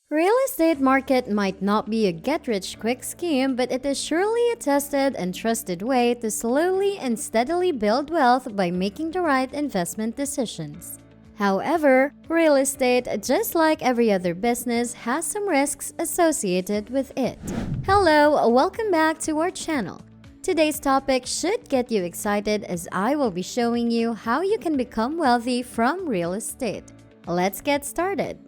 Real estate market might not be a get-rich-quick scheme, but it is surely a tested and trusted way to slowly and steadily build wealth by making the right investment decisions. However, real estate, just like every other business, has some risks associated with it. Hello, welcome back to our channel. Today's topic should get you excited as I will be showing you how you can become wealthy from real estate. Let's get started.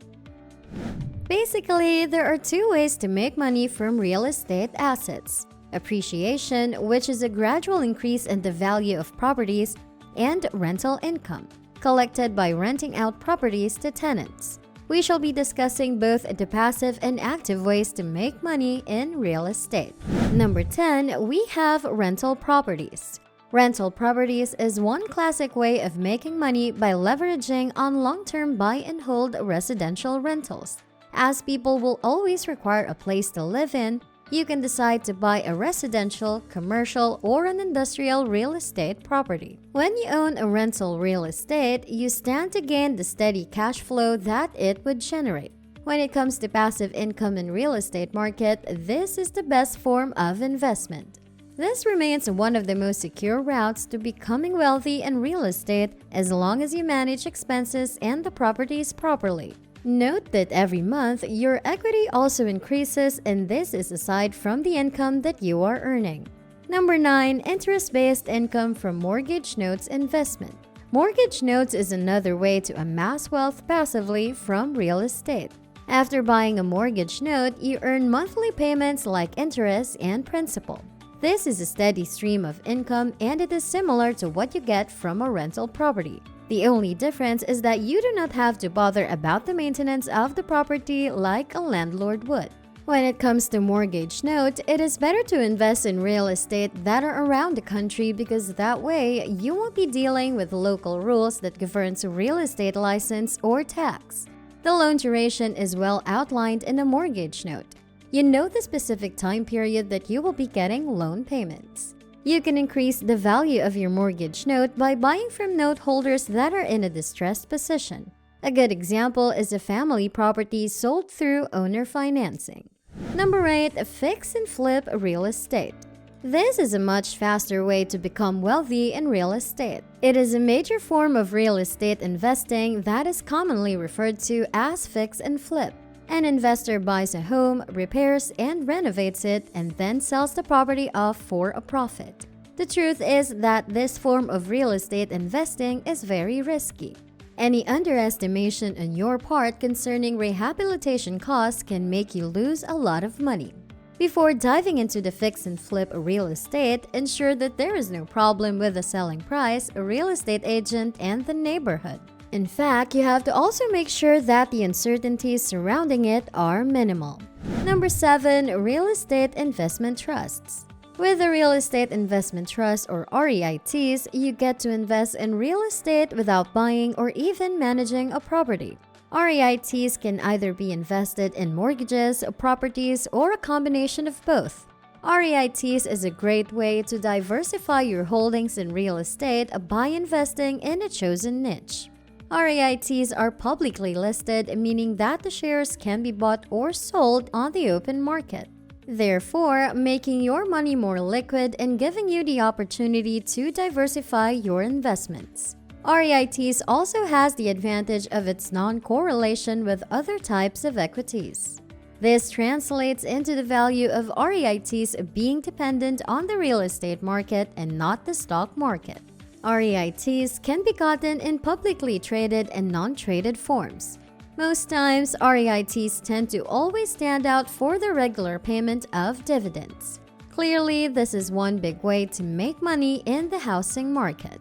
Basically, there are two ways to make money from real estate assets: appreciation, which is a gradual increase in the value of properties, and rental income, collected by renting out properties to tenants. We shall be discussing both the passive and active ways to make money in real estate. Number 10, we have rental properties. Rental properties is one classic way of making money by leveraging on long-term buy and hold residential rentals. As people will always require a place to live in, you can decide to buy a residential, commercial, or an industrial real estate property. When you own a rental real estate, you stand to gain the steady cash flow that it would generate. When it comes to passive income in real estate market, this is the best form of investment. This remains one of the most secure routes to becoming wealthy in real estate as long as you manage expenses and the properties properly. Note that every month, your equity also increases, and this is aside from the income that you are earning. Number 9, interest-based income from mortgage notes investment. Mortgage notes is another way to amass wealth passively from real estate. After buying a mortgage note, you earn monthly payments like interest and principal. This is a steady stream of income, and it is similar to what you get from a rental property. The only difference is that you do not have to bother about the maintenance of the property like a landlord would. When it comes to mortgage note, it is better to invest in real estate that are around the country because that way you won't be dealing with local rules that governs real estate license or tax. The loan duration is well outlined in a mortgage note. You know the specific time period that you will be getting loan payments. You can increase the value of your mortgage note by buying from note holders that are in a distressed position. A good example is a family property sold through owner financing. Number 8, fix and flip real estate. This is a much faster way to become wealthy in real estate. It is a major form of real estate investing that is commonly referred to as fix and flip. An investor buys a home, repairs and renovates it, and then sells the property off for a profit. The truth is that this form of real estate investing is very risky. Any underestimation on your part concerning rehabilitation costs can make you lose a lot of money. Before diving into the fix and flip real estate, ensure that there is no problem with the selling price, a real estate agent, and the neighborhood. In fact, you have to also make sure that the uncertainties surrounding it are minimal. Number 7, real estate investment trusts. With the real estate investment trust or REITs, you get to invest in real estate without buying or even managing a property. REITs can either be invested in mortgages, properties, or a combination of both. REITs is a great way to diversify your holdings in real estate by investing in a chosen niche. REITs are publicly listed, meaning that the shares can be bought or sold on the open market, therefore making your money more liquid and giving you the opportunity to diversify your investments. REITs also has the advantage of its non-correlation with other types of equities. This translates into the value of REITs being dependent on the real estate market and not the stock market. REITs can be gotten in publicly traded and non-traded forms. Most times, REITs tend to always stand out for the regular payment of dividends. Clearly, this is one big way to make money in the housing market.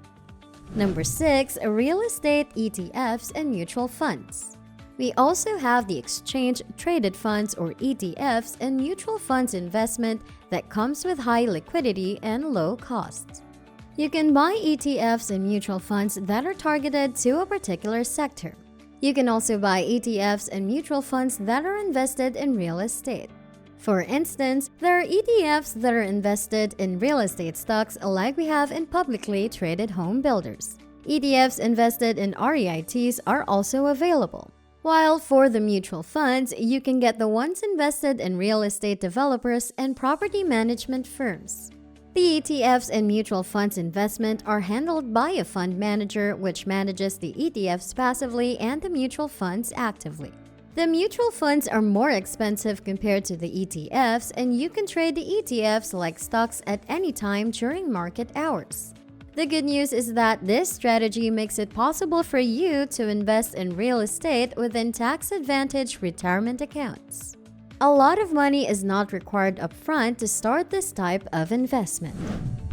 Number 6, real estate ETFs and mutual funds. We also have the exchange-traded funds or ETFs and mutual funds investment that comes with high liquidity and low costs. You can buy ETFs and mutual funds that are targeted to a particular sector. You can also buy ETFs and mutual funds that are invested in real estate. For instance, there are ETFs that are invested in real estate stocks like we have in publicly traded home builders. ETFs invested in REITs are also available. While for the mutual funds, you can get the ones invested in real estate developers and property management firms. The ETFs and mutual funds investment are handled by a fund manager which manages the ETFs passively and the mutual funds actively. The mutual funds are more expensive compared to the ETFs, and you can trade the ETFs like stocks at any time during market hours. The good news is that this strategy makes it possible for you to invest in real estate within tax-advantaged retirement accounts. A lot of money is not required upfront to start this type of investment.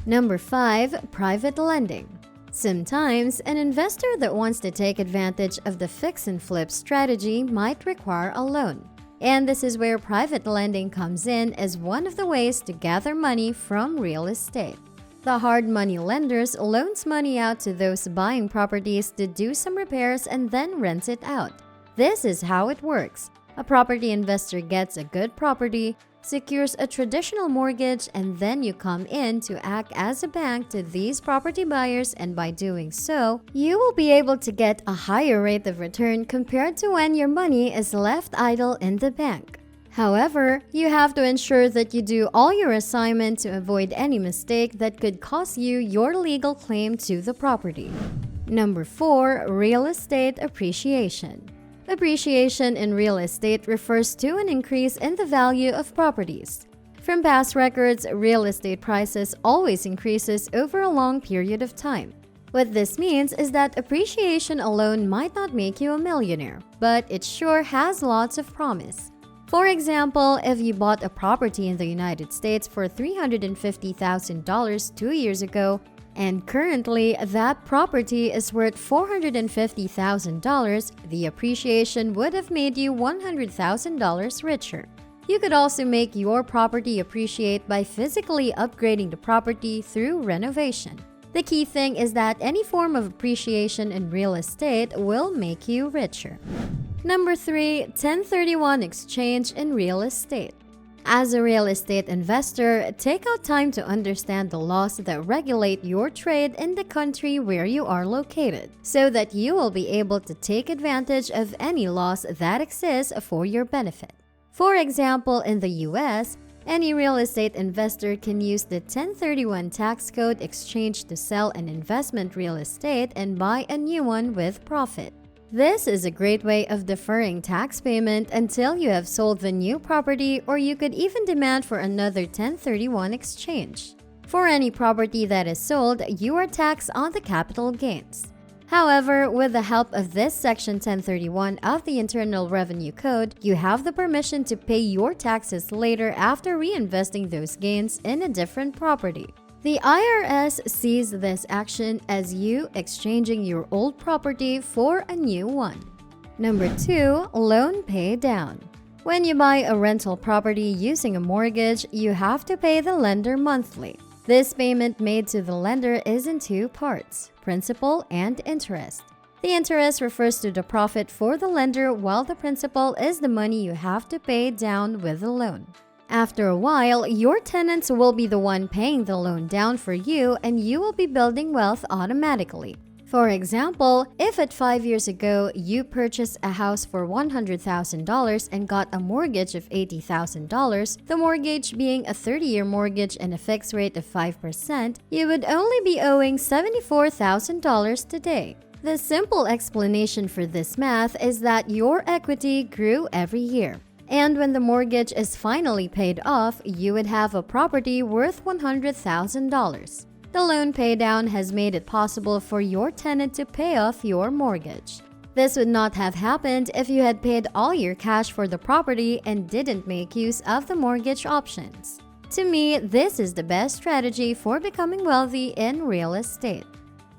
Number 5. Private lending. Sometimes, an investor that wants to take advantage of the fix and flip strategy might require a loan. And this is where private lending comes in as one of the ways to gather money from real estate. The hard money lenders loans money out to those buying properties to do some repairs and then rent it out. This is how it works. A property investor gets a good property, secures a traditional mortgage, and then you come in to act as a bank to these property buyers, and by doing so, you will be able to get a higher rate of return compared to when your money is left idle in the bank. However, you have to ensure that you do all your assignment to avoid any mistake that could cost you your legal claim to the property. Number 4. Real estate appreciation. Appreciation in real estate refers to an increase in the value of properties. From past records, real estate prices always increases over a long period of time. What this means is that appreciation alone might not make you a millionaire, but it sure has lots of promise. For example, if you bought a property in the United States for $350,000 2 years ago, and currently that property is worth $450,000, the appreciation would have made you $100,000 richer. You could also make your property appreciate by physically upgrading the property through renovation. The key thing is that any form of appreciation in real estate will make you richer. Number 3. 1031 exchange in real estate. As a real estate investor, take out time to understand the laws that regulate your trade in the country where you are located, so that you will be able to take advantage of any laws that exist for your benefit. For example, in the US, any real estate investor can use the 1031 tax code exchange to sell an investment real estate and buy a new one with profit. This is a great way of deferring tax payment until you have sold the new property, or you could even demand for another 1031 exchange. For any property that is sold, you are taxed on the capital gains. However, with the help of this Section 1031 of the Internal Revenue Code, you have the permission to pay your taxes later after reinvesting those gains in a different property. The IRS sees this action as you exchanging your old property for a new one. Number 2. Loan pay down. When you buy a rental property using a mortgage, you have to pay the lender monthly. This payment made to the lender is in 2 parts, principal and interest. The interest refers to the profit for the lender, while the principal is the money you have to pay down with the loan. After a while, your tenants will be the one paying the loan down for you, and you will be building wealth automatically. For example, if at 5 years ago you purchased a house for $100,000 and got a mortgage of $80,000, the mortgage being a 30-year mortgage and a fixed rate of 5%, you would only be owing $74,000 today. The simple explanation for this math is that your equity grew every year. And when the mortgage is finally paid off, you would have a property worth $100,000. The loan paydown has made it possible for your tenant to pay off your mortgage. This would not have happened if you had paid all your cash for the property and didn't make use of the mortgage options. To me, this is the best strategy for becoming wealthy in real estate.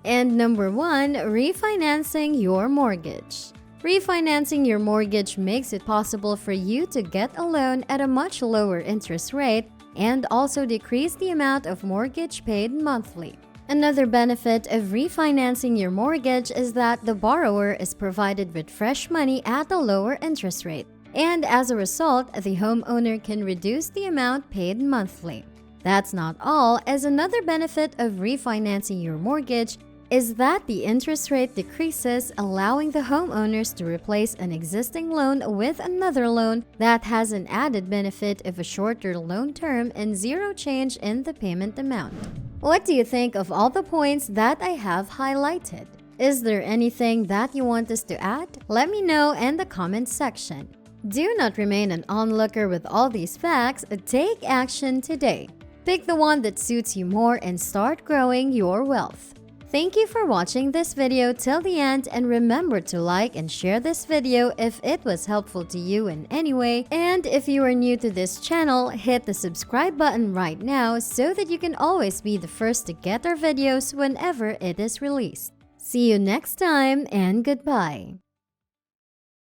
And number 1, refinancing your mortgage. Refinancing your mortgage makes it possible for you to get a loan at a much lower interest rate and also decrease the amount of mortgage paid monthly. Another benefit of refinancing your mortgage is that the borrower is provided with fresh money at a lower interest rate, and as a result, the homeowner can reduce the amount paid monthly. That's not all, as another benefit of refinancing your mortgage is that the interest rate decreases, allowing the homeowners to replace an existing loan with another loan that has an added benefit of a shorter loan term and zero change in the payment amount. What do you think of all the points that I have highlighted? Is there anything that you want us to add? Let me know in the comments section. Do not remain an onlooker with all these facts. Take action today. Pick the one that suits you more and start growing your wealth. Thank you for watching this video till the end, and remember to like and share this video if it was helpful to you in any way. And if you are new to this channel, hit the subscribe button right now so that you can always be the first to get our videos whenever it is released. See you next time, and goodbye.